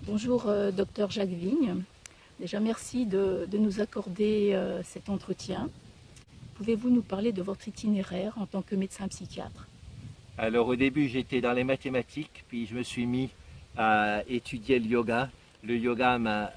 Bonjour, docteur Jacques Vigne. Déjà, merci de nous accorder cet entretien. Pouvez-vous nous parler de votre itinéraire en tant que médecin psychiatre? Alors au début j'étais dans les mathématiques, puis je me suis mis à étudier le yoga. Le yoga m'a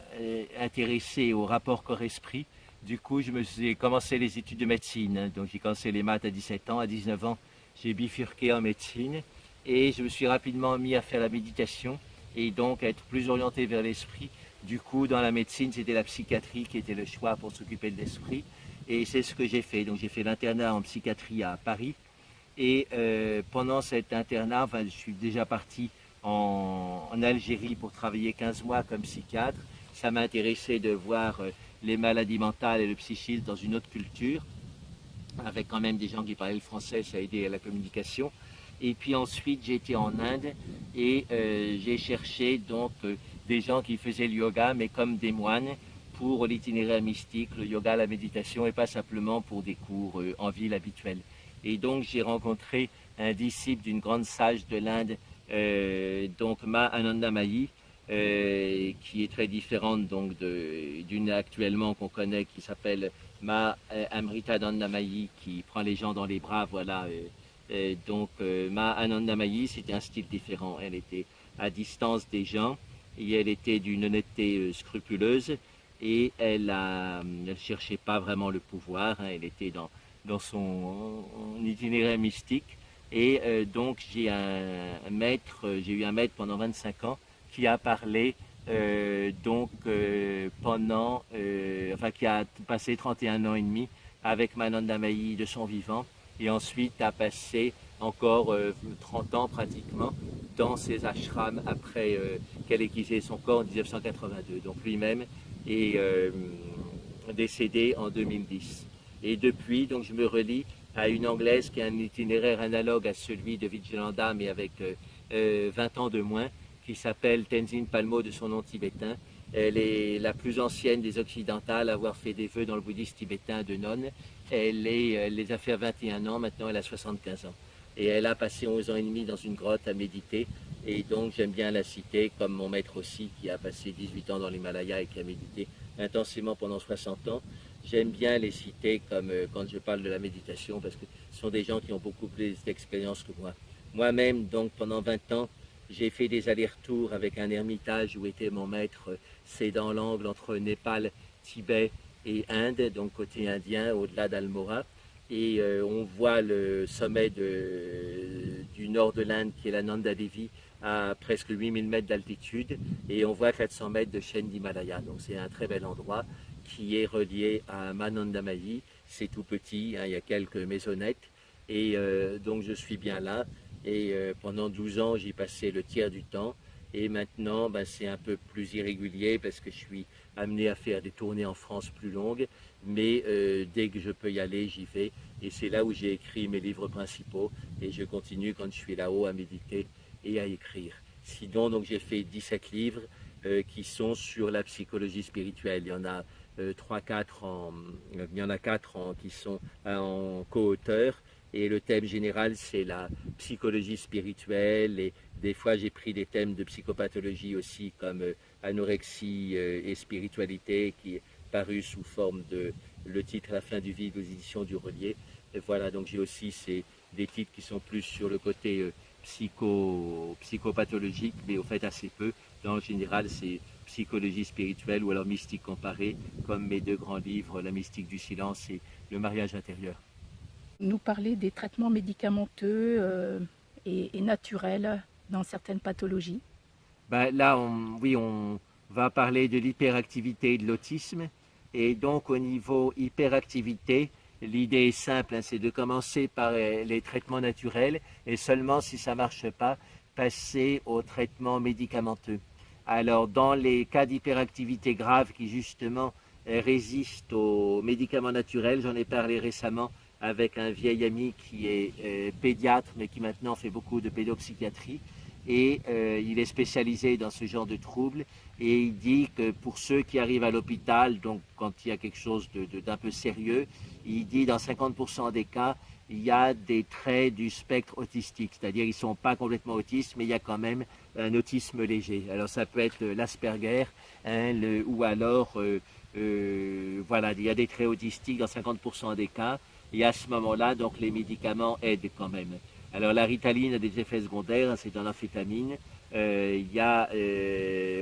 intéressé au rapport corps-esprit. Du coup j'ai commencé les études de médecine. Donc j'ai commencé les maths à 17 ans. À 19 ans j'ai bifurqué en médecine et je me suis rapidement mis à faire la méditation et donc à être plus orienté vers l'esprit. Du coup dans la médecine c'était la psychiatrie qui était le choix pour s'occuper de l'esprit et c'est ce que j'ai fait. Donc j'ai fait l'internat en psychiatrie à Paris. Et pendant cet internat, je suis déjà parti en Algérie pour travailler 15 mois comme psychiatre. Ça m'a intéressé de voir les maladies mentales et le psychisme dans une autre culture, avec quand même des gens qui parlaient le français, ça a aidé à la communication. Et puis ensuite, j'ai été en Inde et j'ai cherché donc des gens qui faisaient le yoga, mais comme des moines, pour l'itinéraire mystique, le yoga, la méditation, et pas simplement pour des cours en ville habituelle. Et donc j'ai rencontré un disciple d'une grande sage de l'Inde, donc Ma Anandamayi, qui est très différente donc d'une actuellement qu'on connaît qui s'appelle Ma Amritanandamayi, qui prend les gens dans les bras, voilà. Ma Anandamayi, c'était un style différent. Elle était à distance des gens et elle était d'une honnêteté scrupuleuse et elle ne cherchait pas vraiment le pouvoir. Hein, elle était dans son itinéraire mystique. Et donc j'ai eu un maître pendant 25 ans qui a parlé qui a passé 31 ans et demi avec Mananda Mahi de son vivant et ensuite a passé encore 30 ans pratiquement dans ses ashrams après qu'elle ait quitté son corps en 1982. Donc lui-même est décédé en 2010. Et depuis, donc, je me relie à une Anglaise qui a un itinéraire analogue à celui de Vijayananda, mais avec 20 ans de moins, qui s'appelle Tenzin Palmo de son nom tibétain. Elle est la plus ancienne des occidentales à avoir fait des vœux dans le bouddhisme tibétain de nonne. Elle les a fait à 21 ans, maintenant elle a 75 ans. Et elle a passé 11 ans et demi dans une grotte à méditer. Et donc j'aime bien la citer, comme mon maître aussi, qui a passé 18 ans dans l'Himalaya et qui a médité intensément pendant 60 ans. J'aime bien les citer comme quand je parle de la méditation parce que ce sont des gens qui ont beaucoup plus d'expérience que moi. Moi-même, donc pendant 20 ans, j'ai fait des allers-retours avec un ermitage où était mon maître. C'est dans l'angle entre Népal, Tibet et Inde, donc côté indien, au-delà d'Almora. Et on voit le sommet du nord de l'Inde qui est la Nanda Devi à presque 8000 mètres d'altitude et on voit 400 mètres de chaîne d'Himalaya. Donc c'est un très bel endroit qui est relié à Manandamayi. C'est tout petit, hein, il y a quelques maisonnettes. Et donc je suis bien là. Et pendant 12 ans, j'y passais le tiers du temps. Et maintenant, c'est un peu plus irrégulier parce que je suis amené à faire des tournées en France plus longues. Mais dès que je peux y aller, j'y vais. Et c'est là où j'ai écrit mes livres principaux. Et je continue quand je suis là-haut à méditer et à écrire. Sinon, donc j'ai fait 17 livres qui sont sur la psychologie spirituelle. Il y en a 4 qui sont en co-auteur. Et le thème général, c'est la psychologie spirituelle. Et des fois, j'ai pris des thèmes de psychopathologie aussi, comme anorexie et spiritualité, qui est paru sous forme de le titre La fin du vide aux éditions du Relier. Et voilà, donc j'ai aussi des titres qui sont plus sur le côté psychopathologique, mais au fait assez peu. Dans le général, c'est psychologie spirituelle ou alors mystique comparée, comme mes 2 grands livres, La mystique du silence et Le mariage intérieur. Nous parler des traitements médicamenteux et naturels dans certaines pathologies. On va parler de l'hyperactivité et de l'autisme. Et donc, au niveau hyperactivité, l'idée est simple, hein, c'est de commencer par les traitements naturels et seulement si ça ne marche pas, passer aux traitements médicamenteux. Alors, dans les cas d'hyperactivité grave qui justement résistent aux médicaments naturels, j'en ai parlé récemment avec un vieil ami qui est pédiatre mais qui maintenant fait beaucoup de pédopsychiatrie et il est spécialisé dans ce genre de troubles et il dit que pour ceux qui arrivent à l'hôpital, donc quand il y a quelque chose d'un peu sérieux, il dit dans 50% des cas, il y a des traits du spectre autistique, c'est-à-dire ils ne sont pas complètement autistes, mais il y a quand même un autisme léger. Alors ça peut être l'Asperger, hein, ou alors, voilà, il y a des traits autistiques dans 50% des cas, et à ce moment-là, donc les médicaments aident quand même. Alors la Ritaline a des effets secondaires, hein, c'est dans l'amphétamine. Il y a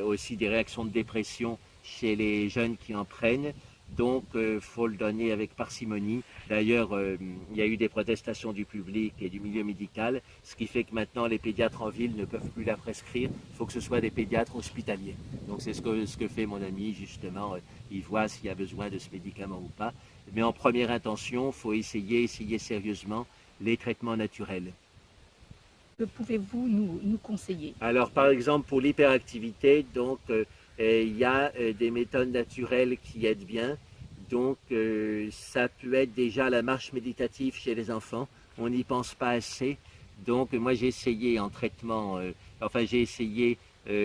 aussi des réactions de dépression chez les jeunes qui en prennent. Donc, faut le donner avec parcimonie. D'ailleurs, il y a eu des protestations du public et du milieu médical, ce qui fait que maintenant, les pédiatres en ville ne peuvent plus la prescrire. Il faut que ce soit des pédiatres hospitaliers. Donc, c'est ce que fait mon ami, justement. Il voit s'il y a besoin de ce médicament ou pas. Mais en première intention, il faut essayer sérieusement les traitements naturels. Que pouvez-vous nous conseiller? Alors, par exemple, pour l'hyperactivité, donc, il y a des méthodes naturelles qui aident bien. Donc, ça peut être déjà la marche méditative chez les enfants. On n'y pense pas assez. Donc, moi, j'ai essayé en traitement, j'ai essayé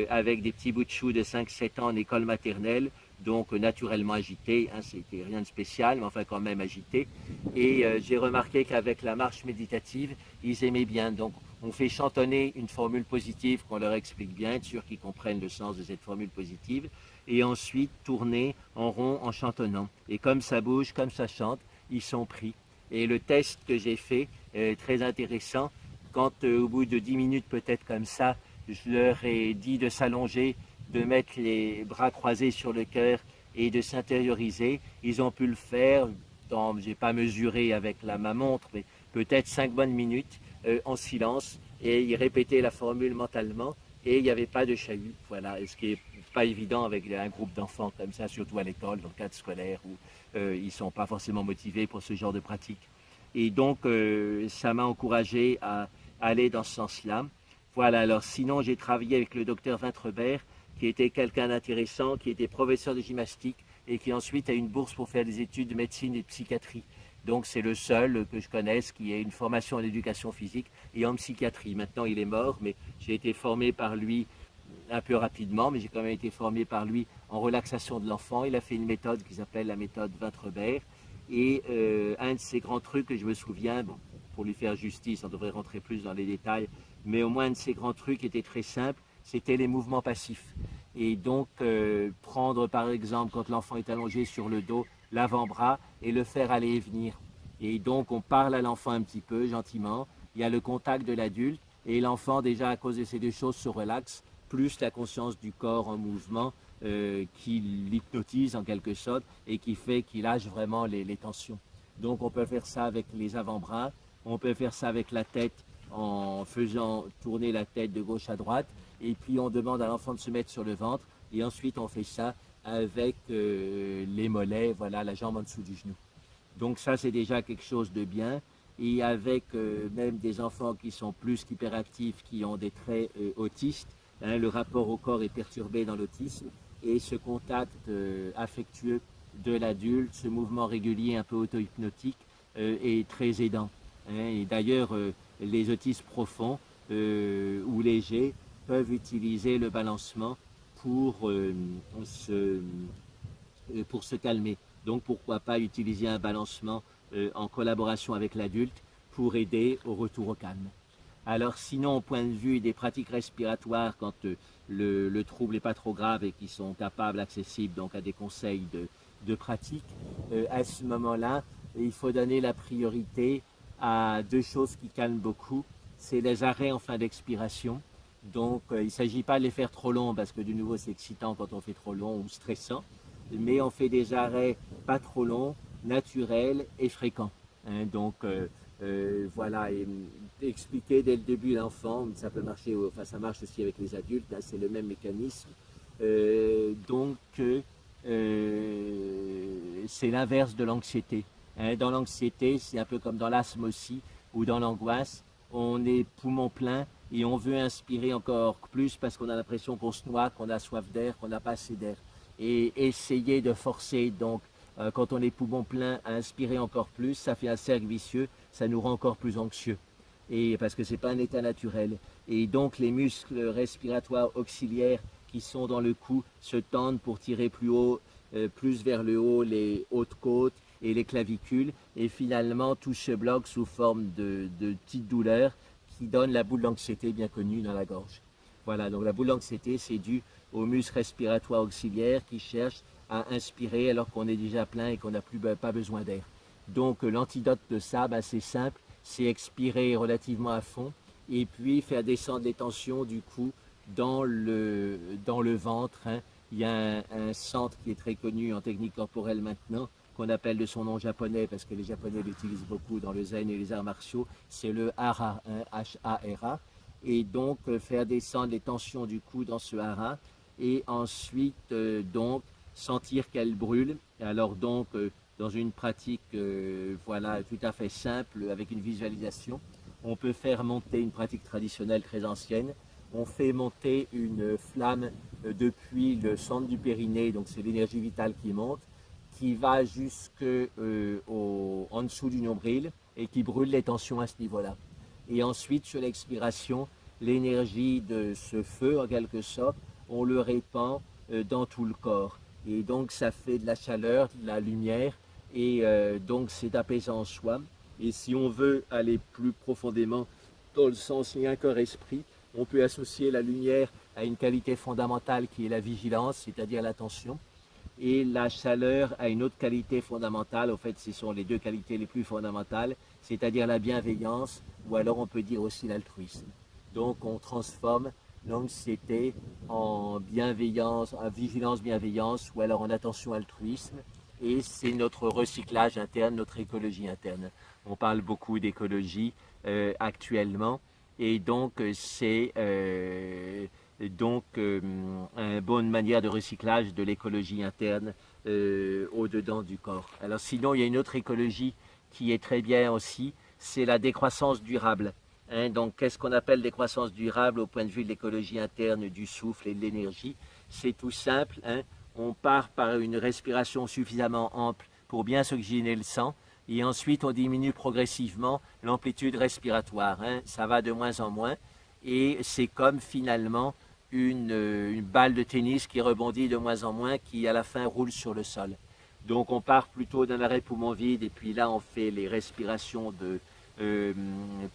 avec des petits bouts de choux de 5-7 ans en école maternelle, donc naturellement agité, hein, c'était rien de spécial, mais enfin quand même agité. Et j'ai remarqué qu'avec la marche méditative, ils aimaient bien. Donc, on fait chantonner une formule positive qu'on leur explique bien, être sûr qu'ils comprennent le sens de cette formule positive, et ensuite tourner en rond en chantonnant. Et comme ça bouge, comme ça chante, ils sont pris. Et le test que j'ai fait, très intéressant, quand au bout de 10 minutes peut-être comme ça, je leur ai dit de s'allonger, de mettre les bras croisés sur le cœur et de s'intérioriser, ils ont pu le faire, je n'ai pas mesuré avec ma montre, mais peut-être 5 bonnes minutes, en silence, et ils répétaient la formule mentalement, et il n'y avait pas de chahut. Voilà, et ce qui n'est pas évident avec un groupe d'enfants comme ça, surtout à l'école, dans le cadre scolaire, où ils ne sont pas forcément motivés pour ce genre de pratique. Et donc, ça m'a encouragé à aller dans ce sens-là. Voilà, alors sinon, j'ai travaillé avec le docteur Vintrebert, qui était quelqu'un d'intéressant, qui était professeur de gymnastique, et qui ensuite a une bourse pour faire des études de médecine et de psychiatrie. Donc c'est le seul que je connaisse qui ait une formation en éducation physique et en psychiatrie. Maintenant il est mort, mais j'ai été formé par lui un peu rapidement, mais j'ai quand même été formé par lui en relaxation de l'enfant. Il a fait une méthode qui s'appelle la méthode Vintrebert. Et un de ses grands trucs que je me souviens, bon, pour lui faire justice, on devrait rentrer plus dans les détails, mais au moins un de ses grands trucs était très simple, c'était les mouvements passifs. Et donc prendre par exemple quand l'enfant est allongé sur le dos, l'avant-bras et le faire aller et venir. Et donc on parle à l'enfant un petit peu gentiment, il y a le contact de l'adulte et l'enfant déjà à cause de ces deux choses se relaxe, plus la conscience du corps en mouvement qui l'hypnotise en quelque sorte et qui fait qu'il lâche vraiment les tensions. Donc on peut faire ça avec les avant-bras, on peut faire ça avec la tête en faisant tourner la tête de gauche à droite et puis on demande à l'enfant de se mettre sur le ventre et ensuite on fait ça avec les mollets, voilà, la jambe en dessous du genou. Donc ça c'est déjà quelque chose de bien et avec même des enfants qui sont plus qu'hyperactifs, qui ont des traits autistes, hein, le rapport au corps est perturbé dans l'autisme et ce contact affectueux de l'adulte, ce mouvement régulier un peu auto-hypnotique est très aidant. Hein, et d'ailleurs les autistes profonds ou légers peuvent utiliser le balancement pour se calmer. Donc pourquoi pas utiliser un balancement en collaboration avec l'adulte pour aider au retour au calme. Alors sinon, au point de vue des pratiques respiratoires, quand le trouble n'est pas trop grave et qu'ils sont capables, accessibles donc à des conseils de pratique, à ce moment-là, il faut donner la priorité à deux choses qui calment beaucoup. C'est les arrêts en fin d'expiration. Donc il ne s'agit pas de les faire trop longs parce que de nouveau c'est excitant quand on fait trop long ou stressant, mais on fait des arrêts pas trop longs, naturels et fréquents. Hein, donc voilà, et expliquer dès le début à l'enfant, ça peut marcher, enfin ça marche aussi avec les adultes, hein, c'est le même mécanisme. Donc c'est l'inverse de l'anxiété. Hein, dans l'anxiété, c'est un peu comme dans l'asthme aussi, ou dans l'angoisse, on est poumon plein et on veut inspirer encore plus parce qu'on a l'impression qu'on se noie, qu'on a soif d'air, qu'on n'a pas assez d'air. Et essayer de forcer, donc, quand on est poumon plein, à inspirer encore plus, ça fait un cercle vicieux, ça nous rend encore plus anxieux. Et parce que ce n'est pas un état naturel. Et donc, les muscles respiratoires auxiliaires qui sont dans le cou se tendent pour tirer plus haut, plus vers le haut, les hautes côtes, et les clavicules. Et finalement, tout se bloque sous forme de petites douleurs qui donnent la boule d'anxiété bien connue dans la gorge. Voilà, donc la boule d'anxiété, c'est dû aux muscles respiratoires auxiliaires qui cherchent à inspirer alors qu'on est déjà plein et qu'on n'a pas besoin d'air. Donc l'antidote de ça, c'est simple, c'est expirer relativement à fond et puis faire descendre les tensions du coup dans le ventre. Il y a un centre qui est très connu en technique corporelle maintenant, qu'on appelle de son nom japonais, parce que les Japonais l'utilisent beaucoup dans le zen et les arts martiaux, c'est le hara, H-A-R-A. Et donc faire descendre les tensions du cou dans ce hara, et ensuite donc sentir qu'elle brûle. Alors donc dans une pratique voilà, tout à fait simple, avec une visualisation, on peut faire monter une pratique traditionnelle très ancienne. On fait monter une flamme depuis le centre du périnée, donc c'est l'énergie vitale qui monte, qui va en dessous du nombril et qui brûle les tensions à ce niveau-là. Et ensuite, sur l'expiration, l'énergie de ce feu, en quelque sorte, on le répand dans tout le corps. Et donc, ça fait de la chaleur, de la lumière, et donc c'est apaisant en soi. Et si on veut aller plus profondément dans le sens lien corps-esprit, on peut associer la lumière à une qualité fondamentale qui est la vigilance, c'est-à-dire l'attention, et la chaleur a une autre qualité fondamentale. En fait, ce sont les deux qualités les plus fondamentales, c'est-à-dire la bienveillance, ou alors on peut dire aussi l'altruisme. Donc on transforme l'anxiété en bienveillance, en vigilance-bienveillance, ou alors en attention-altruisme, et c'est notre recyclage interne, notre écologie interne. On parle beaucoup d'écologie actuellement, et donc c'est une bonne manière de recyclage de l'écologie interne au-dedans du corps. Alors sinon, il y a une autre écologie qui est très bien aussi, c'est la décroissance durable. Donc qu'est-ce qu'on appelle décroissance durable au point de vue de l'écologie interne, du souffle et de l'énergie? C'est tout simple, on part par une respiration suffisamment ample pour bien s'oxygéner le sang, et ensuite on diminue progressivement l'amplitude respiratoire. Ça va de moins en moins, et c'est comme finalement une balle de tennis qui rebondit de moins en moins, qui à la fin roule sur le sol. Donc on part plutôt d'un arrêt poumon vide, et puis là on fait les respirations de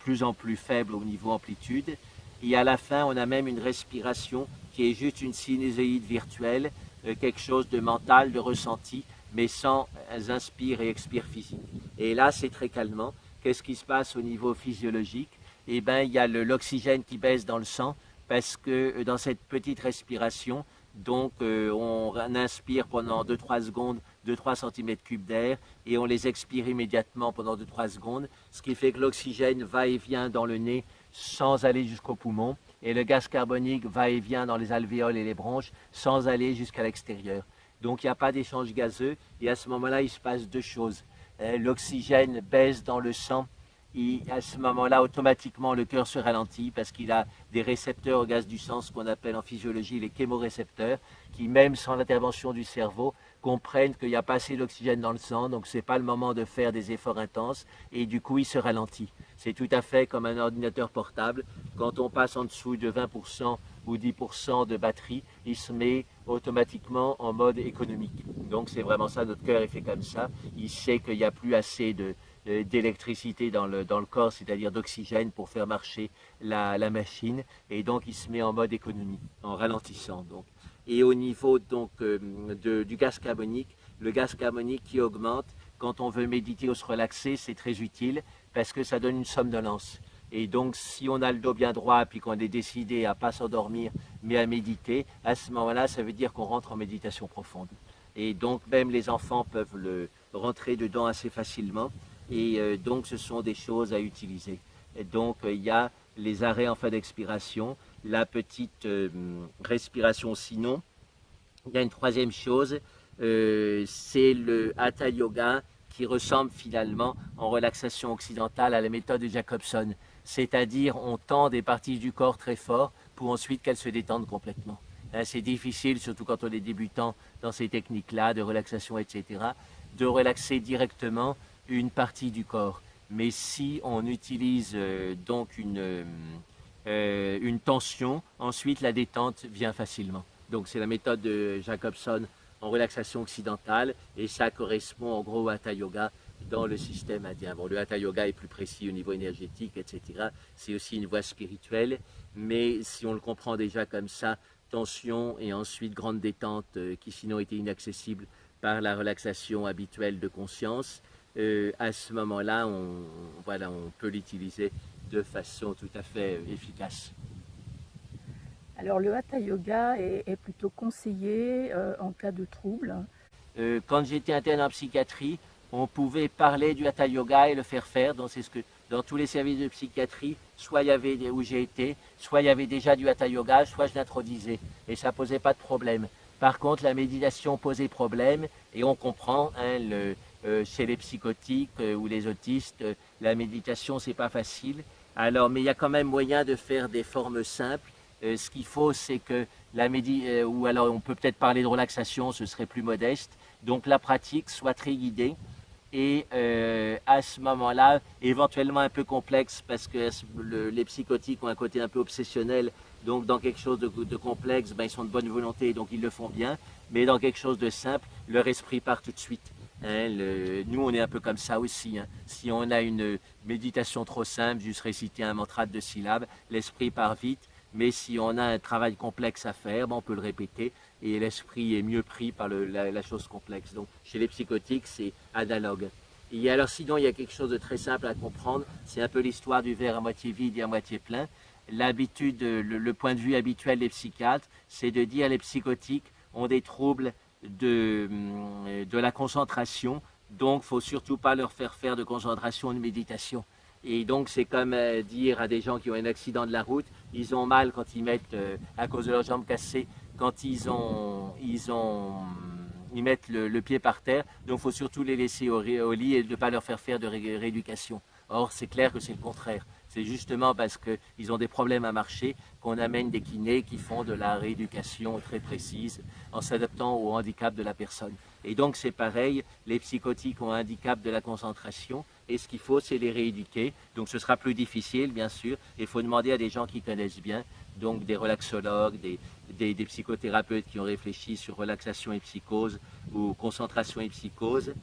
plus en plus faibles au niveau amplitude, et à la fin on a même une respiration qui est juste une sinusoïde virtuelle, quelque chose de mental, de ressenti, mais sans inspire et expire physique. Et là c'est très calmant. Qu'est-ce qui se passe au niveau physiologique? Eh bien, il y a l'oxygène qui baisse dans le sang, parce que dans cette petite respiration, donc on inspire pendant 2-3 secondes 2-3 cm3 d'air, et on les expire immédiatement pendant 2-3 secondes, ce qui fait que l'oxygène va et vient dans le nez sans aller jusqu'au poumon, et le gaz carbonique va et vient dans les alvéoles et les bronches sans aller jusqu'à l'extérieur. Donc il n'y a pas d'échange gazeux, et à ce moment-là il se passe deux choses. L'oxygène baisse dans le sang, et à ce moment-là, automatiquement, le cœur se ralentit parce qu'il a des récepteurs au gaz du sang, ce qu'on appelle en physiologie les chémorécepteurs, qui, même sans l'intervention du cerveau, comprennent qu'il n'y a pas assez d'oxygène dans le sang, donc ce n'est pas le moment de faire des efforts intenses, et du coup, il se ralentit. C'est tout à fait comme un ordinateur portable. Quand on passe en dessous de 20% ou 10% de batterie, il se met automatiquement en mode économique. Donc c'est vraiment ça, notre cœur est fait comme ça. Il sait qu'il n'y a plus assez d'électricité dans le corps, c'est-à-dire d'oxygène pour faire marcher la machine, et donc il se met en mode économie, en ralentissant. Donc. Et au niveau donc, du gaz carbonique, le gaz carbonique qui augmente, quand on veut méditer ou se relaxer, c'est très utile parce que ça donne une somnolence. Et donc si on a le dos bien droit puis qu'on est décidé à ne pas s'endormir mais à méditer, à ce moment-là, ça veut dire qu'on rentre en méditation profonde. Et donc même les enfants peuvent rentrer dedans assez facilement. Et donc ce sont des choses à utiliser. Et donc il y a les arrêts en fin d'expiration, la petite respiration sinon. Il y a une troisième chose, c'est le Hatha Yoga, qui ressemble finalement en relaxation occidentale à la méthode de Jacobson. C'est-à-dire on tend des parties du corps très fort pour ensuite qu'elles se détendent complètement. C'est difficile, surtout quand on est débutant dans ces techniques-là de relaxation, etc., de relaxer directement une partie du corps. Mais si on utilise donc une tension, ensuite la détente vient facilement. Donc c'est la méthode de Jacobson en relaxation occidentale et ça correspond en gros au Hatha Yoga dans le système indien. Bon, le Hatha Yoga est plus précis au niveau énergétique, etc. C'est aussi une voie spirituelle, mais si on le comprend déjà comme ça, tension et ensuite grande détente qui sinon était inaccessible par la relaxation habituelle de conscience, à ce moment-là, voilà, on peut l'utiliser de façon tout à fait efficace. Alors le Hatha Yoga est plutôt conseillé en cas de trouble. Quand j'étais interne en psychiatrie, on pouvait parler du Hatha Yoga et le faire faire. Donc c'est ce que dans tous les services de psychiatrie, soit il y avait où j'ai été, soit il y avait déjà du Hatha Yoga, soit je l'introduisais et ça posait pas de problème. Par contre, la méditation posait problème et on comprend chez les psychotiques ou les autistes, la méditation c'est pas facile. Alors, mais il y a quand même moyen de faire des formes simples. Ce qu'il faut, c'est que ou alors on peut peut-être parler de relaxation, ce serait plus modeste. Donc la pratique soit très guidée et à ce moment-là, éventuellement un peu complexe parce que les psychotiques ont un côté un peu obsessionnel. Donc dans quelque chose de complexe, ben, ils sont de bonne volonté, donc ils le font bien. Mais dans quelque chose de simple, leur esprit part tout de suite. Nous, on est un peu comme ça aussi. Si on a une méditation trop simple, juste réciter un mantra de 2 syllabes, l'esprit part vite. Mais si on a un travail complexe à faire, ben, on peut le répéter et l'esprit est mieux pris par la chose complexe. Donc chez les psychotiques, c'est analogue. Et alors sinon, il y a quelque chose de très simple à comprendre. C'est un peu l'histoire du verre à moitié vide et à moitié plein. L'habitude, le point de vue habituel des psychiatres, c'est de dire les psychotiques ont des troubles de la concentration, donc il ne faut surtout pas leur faire faire de concentration ou de méditation. Et donc c'est comme dire à des gens qui ont un accident de la route, ils ont mal quand ils mettent, à cause de leurs jambes cassées, quand ils mettent le pied par terre, donc il faut surtout les laisser au lit et ne pas leur faire faire de rééducation. Or c'est clair que c'est le contraire. C'est justement parce qu'ils ont des problèmes à marcher qu'on amène des kinés qui font de la rééducation très précise en s'adaptant au handicap de la personne. Et donc c'est pareil, les psychotiques ont un handicap de la concentration et ce qu'il faut c'est les rééduquer. Donc ce sera plus difficile bien sûr, il faut demander à des gens qui connaissent bien, donc des relaxologues, des psychothérapeutes qui ont réfléchi sur relaxation et psychose ou concentration et psychose,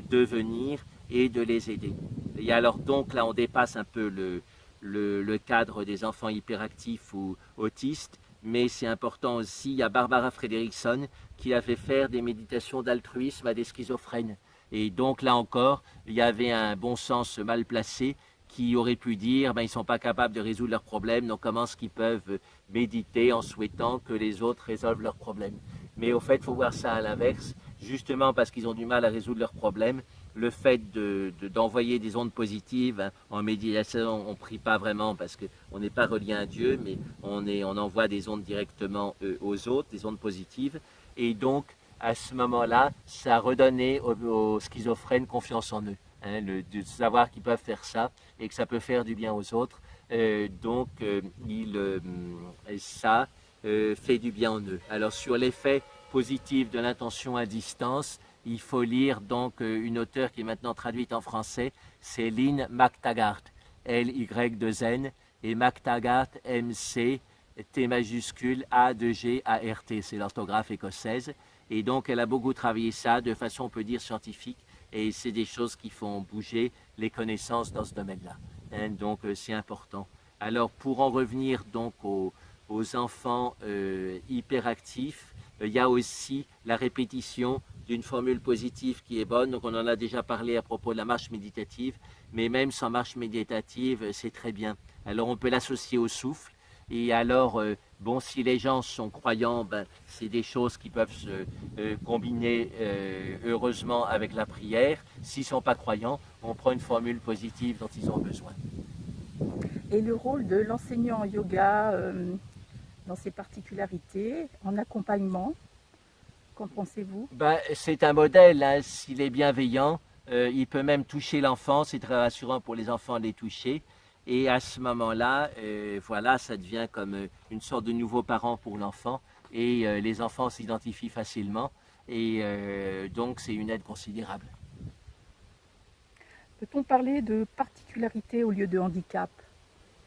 de venir et de les aider. Et alors donc là on dépasse un peu le cadre des enfants hyperactifs ou autistes, mais c'est important aussi, il y a Barbara Fredrickson qui a fait faire des méditations d'altruisme à des schizophrènes. Et donc là encore, il y avait un bon sens mal placé qui aurait pu dire ben, ils ne sont pas capables de résoudre leurs problèmes, donc comment est-ce qu'ils peuvent méditer en souhaitant que les autres résolvent leurs problèmes. Mais au fait, il faut voir ça à l'inverse, justement parce qu'ils ont du mal à résoudre leurs problèmes. Le fait d'envoyer des ondes positives en méditation, on ne prie pas vraiment parce qu'on n'est pas relié à Dieu, mais on envoie des ondes directement aux autres, des ondes positives. Et donc, à ce moment-là, ça a redonné aux schizophrènes confiance en eux. De savoir qu'ils peuvent faire ça et que ça peut faire du bien aux autres. Ça fait du bien en eux. Alors, sur l'effet positif de l'intention à distance, il faut lire donc une auteure qui est maintenant traduite en français, c'est Lynn McTaggart, L-Y-2-N, et McTaggart, M-C-T majuscule A-2-G-A-R-T, c'est l'orthographe écossaise. Et donc elle a beaucoup travaillé ça de façon, on peut dire, scientifique, et c'est des choses qui font bouger les connaissances dans ce domaine-là. Donc c'est important. Alors pour en revenir donc aux enfants hyperactifs, il y a aussi la répétition d'une formule positive qui est bonne. Donc on en a déjà parlé à propos de la marche méditative, mais même sans marche méditative, c'est très bien. Alors on peut l'associer au souffle. Et alors, bon, si les gens sont croyants, ben, c'est des choses qui peuvent se combiner heureusement avec la prière. S'ils ne sont pas croyants, on prend une formule positive dont ils ont besoin. Et le rôle de l'enseignant en yoga dans ses particularités, en accompagnement, qu'en pensez-vous? Ben, c'est un modèle, hein. S'il est bienveillant, il peut même toucher l'enfant, c'est très rassurant pour les enfants de les toucher. Et à ce moment-là, voilà, ça devient comme une sorte de nouveau parent pour l'enfant. Et les enfants s'identifient facilement. Et donc, c'est une aide considérable. Peut-on parler de particularité au lieu de handicap?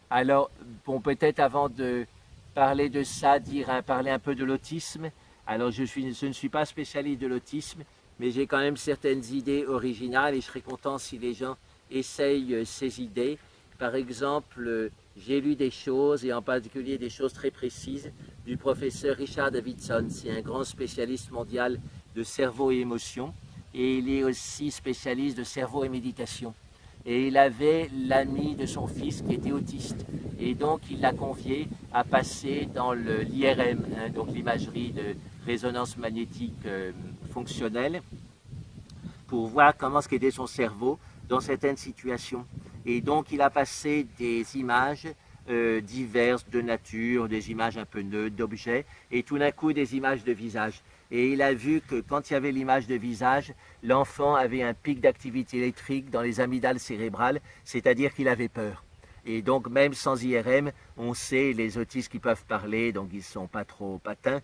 Alors, bon, peut-être avant de parler de ça, parler un peu de l'autisme. Alors je ne suis pas spécialiste de l'autisme, mais j'ai quand même certaines idées originales et je serais content si les gens essayent ces idées. Par exemple, j'ai lu des choses, et en particulier des choses très précises, du professeur Richard Davidson. C'est un grand spécialiste mondial de cerveau et émotion, et il est aussi spécialiste de cerveau et méditation. Et il avait l'ami de son fils qui était autiste. Et donc il l'a convié à passer dans l'IRM, donc l'imagerie de résonance magnétique fonctionnelle, pour voir comment ce qu'était son cerveau dans certaines situations. Et donc il a passé des images diverses de nature, des images un peu neutres, d'objets, et tout d'un coup des images de visage. Et il a vu que quand il y avait l'image de visage, l'enfant avait un pic d'activité électrique dans les amygdales cérébrales, c'est-à-dire qu'il avait peur. Et donc même sans IRM, on sait, les autistes qui peuvent parler, donc ils ne sont pas trop patins,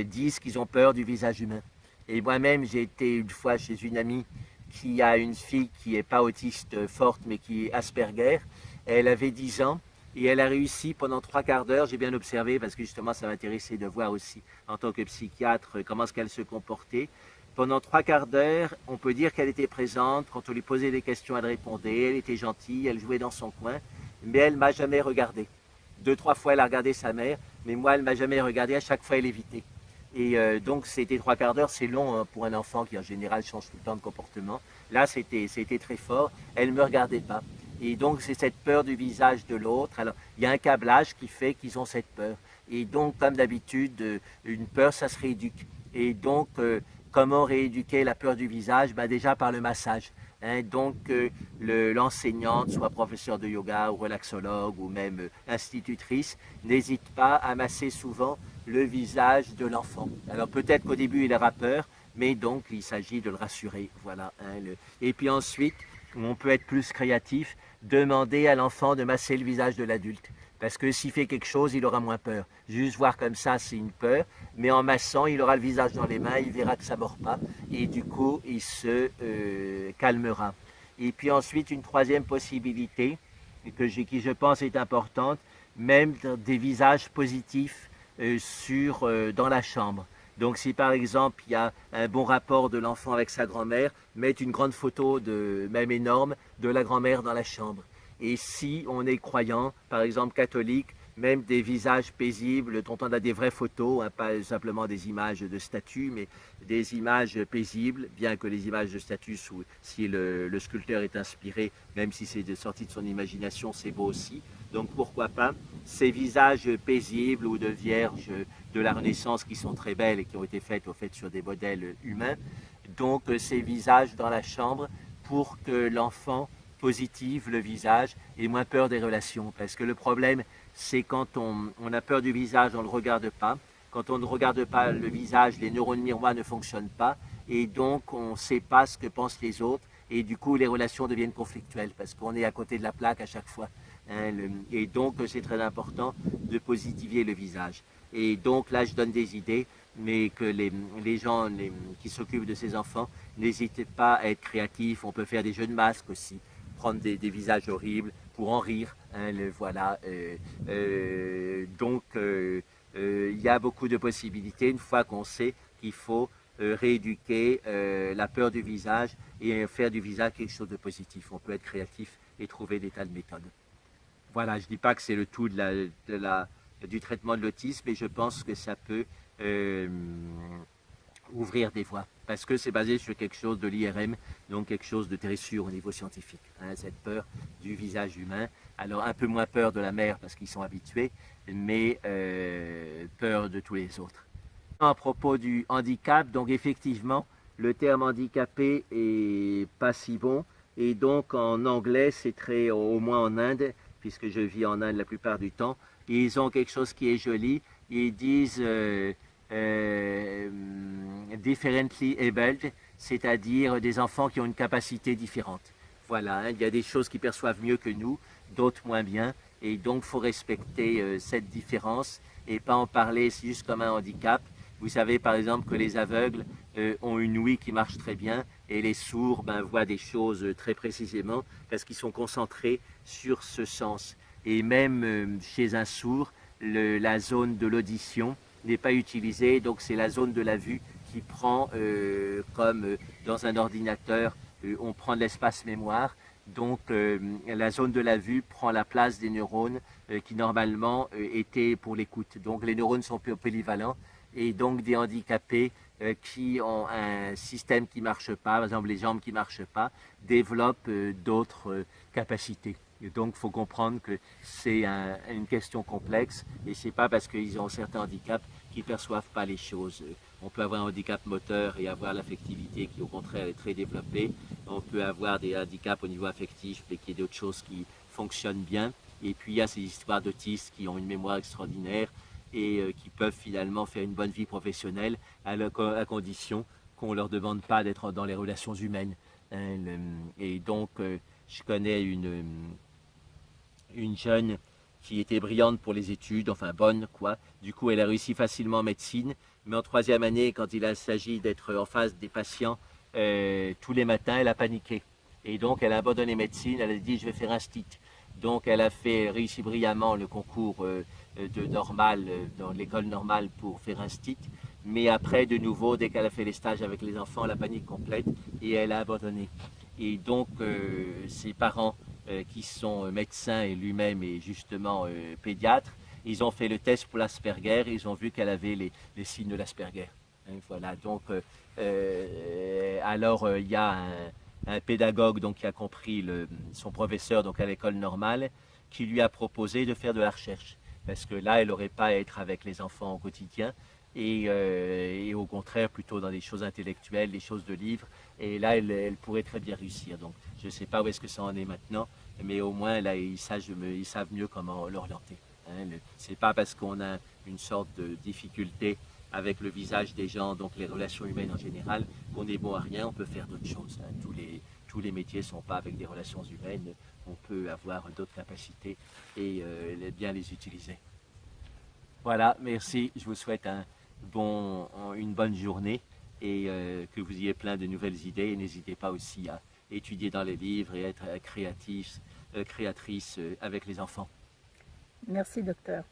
disent qu'ils ont peur du visage humain. Et moi-même, j'ai été une fois chez une amie qui a une fille qui n'est pas autiste forte, mais qui est Asperger. Elle avait 10 ans et elle a réussi pendant 3/4 d'heure, j'ai bien observé, parce que justement ça m'intéressait de voir aussi en tant que psychiatre comment est-ce qu'elle se comportait. Pendant 3/4 d'heure, on peut dire qu'elle était présente. Quand on lui posait des questions, elle répondait, elle était gentille, elle jouait dans son coin, mais elle ne m'a jamais regardé. 2-3 fois, elle a regardé sa mère, mais moi, elle ne m'a jamais regardé. À chaque fois, elle évitait. Et donc, c'était 3/4 d'heure, c'est long hein, pour un enfant qui, en général, change tout le temps de comportement. Là, c'était très fort. Elle ne me regardait pas. Et donc, c'est cette peur du visage de l'autre. Alors, il y a un câblage qui fait qu'ils ont cette peur. Et donc, comme d'habitude, une peur, ça se rééduque. Et donc, comment rééduquer la peur du visage? Ben, déjà par le massage. Hein, donc, l'enseignante, soit professeur de yoga ou relaxologue ou même institutrice, n'hésite pas à masser souvent le visage de l'enfant. Alors peut-être qu'au début il aura peur, mais donc il s'agit de le rassurer. Voilà. Hein, Et puis ensuite, on peut être plus créatif, demander à l'enfant de masser le visage de l'adulte. Parce que s'il fait quelque chose, il aura moins peur. Juste voir comme ça, c'est une peur. Mais en massant, il aura le visage dans les mains, il verra que ça ne mord pas. Et du coup, il se calmera. Et puis ensuite, une troisième possibilité, qui je pense est importante, même des visages positifs dans la chambre. Donc si par exemple il y a un bon rapport de l'enfant avec sa grand-mère, mettre une grande photo, même énorme, de la grand-mère dans la chambre. Et si on est croyant, par exemple catholique, même des visages paisibles dont on a des vraies photos, hein, pas simplement des images de statues, mais des images paisibles, bien que les images de statues, si le sculpteur est inspiré, même si c'est sorti de son imagination, c'est beau aussi. Donc pourquoi pas ces visages paisibles ou de vierges de la Renaissance qui sont très belles et qui ont été faites au fait sur des modèles humains. Donc ces visages dans la chambre pour que l'enfant positive le visage et moins peur des relations. Parce que le problème, c'est quand on a peur du visage, on ne le regarde pas. Quand on ne regarde pas le visage, les neurones miroirs ne fonctionnent pas. Et donc, on ne sait pas ce que pensent les autres. Et du coup, les relations deviennent conflictuelles parce qu'on est à côté de la plaque à chaque fois. Hein, et donc, c'est très important de positiver le visage. Et donc, là, je donne des idées, mais que les gens qui s'occupent de ces enfants, n'hésitez pas à être créatifs. On peut faire des jeux de masques aussi. Prendre des visages horribles pour en rire. Hein, voilà. Donc, il y a beaucoup de possibilités une fois qu'on sait qu'il faut rééduquer la peur du visage et faire du visage quelque chose de positif. On peut être créatif et trouver des tas de méthodes. Voilà, je ne dis pas que c'est le tout du traitement de l'autisme, mais je pense que ça peut ouvrir des voies, parce que c'est basé sur quelque chose de l'IRM, donc quelque chose de très sûr au niveau scientifique, hein, cette peur du visage humain. Alors un peu moins peur de la mère parce qu'ils sont habitués, mais peur de tous les autres. À propos du handicap, donc effectivement, le terme handicapé est pas si bon, et donc en anglais, c'est très, au moins en Inde, puisque je vis en Inde la plupart du temps, ils ont quelque chose qui est joli, ils disent differently abled, c'est-à-dire des enfants qui ont une capacité différente. Voilà, hein, il y a des choses qui perçoivent mieux que nous, d'autres moins bien, et donc il faut respecter cette différence et pas en parler juste comme un handicap. Vous savez par exemple que les aveugles ont une ouïe qui marche très bien et les sourds voient des choses très précisément parce qu'ils sont concentrés sur ce sens. Et même chez un sourd, la zone de l'audition n'est pas utilisée. Donc c'est la zone de la vue qui prend, comme dans un ordinateur, on prend de l'espace mémoire. Donc la zone de la vue prend la place des neurones qui normalement étaient pour l'écoute. Donc les neurones sont polyvalents et donc des handicapés qui ont un système qui ne marche pas, par exemple les jambes qui ne marchent pas, développent d'autres capacités. Et donc il faut comprendre que c'est une question complexe et ce n'est pas parce qu'ils ont certains handicaps qu'ils ne perçoivent pas les choses. On peut avoir un handicap moteur et avoir l'affectivité qui au contraire est très développée. On peut avoir des handicaps au niveau affectif mais qu'il y ait d'autres choses qui fonctionnent bien. Et puis il y a ces histoires d'autistes qui ont une mémoire extraordinaire et qui peuvent finalement faire une bonne vie professionnelle à condition qu'on ne leur demande pas d'être dans les relations humaines. Et donc je connais une jeune qui était brillante pour les études, enfin bonne quoi. Du coup, elle a réussi facilement en médecine. Mais en troisième année, quand il s'agit d'être en face des patients, tous les matins, elle a paniqué. Et donc, elle a abandonné médecine. Elle a dit, je vais faire un STIT. Donc, elle a réussi brillamment le concours dans l'école normale pour faire un STIT. Mais après, de nouveau, dès qu'elle a fait les stages avec les enfants, la panique complète et elle a abandonné. Et donc, ses parents qui sont médecins et lui-même est justement pédiatre, ils ont fait le test pour l'Asperger et ils ont vu qu'elle avait les signes de l'Asperger. Voilà, donc alors il y a un pédagogue donc, qui a compris son professeur donc, à l'école normale qui lui a proposé de faire de la recherche. Parce que là, elle n'aurait pas à être avec les enfants au quotidien et au contraire plutôt dans des choses intellectuelles, des choses de livres. Et là, elle pourrait très bien réussir. Donc, je ne sais pas où est-ce que ça en est maintenant, mais au moins, là, ils savent mieux comment l'orienter. Ce n'est pas parce qu'on a une sorte de difficulté avec le visage des gens, donc les relations humaines en général, qu'on est bon à rien, on peut faire d'autres choses. Tous les métiers ne sont pas avec des relations humaines, on peut avoir d'autres capacités et bien les utiliser. Voilà, merci, je vous souhaite une bonne journée et que vous ayez plein de nouvelles idées. Et n'hésitez pas aussi à étudier dans les livres et être créatrice avec les enfants. Merci, docteur.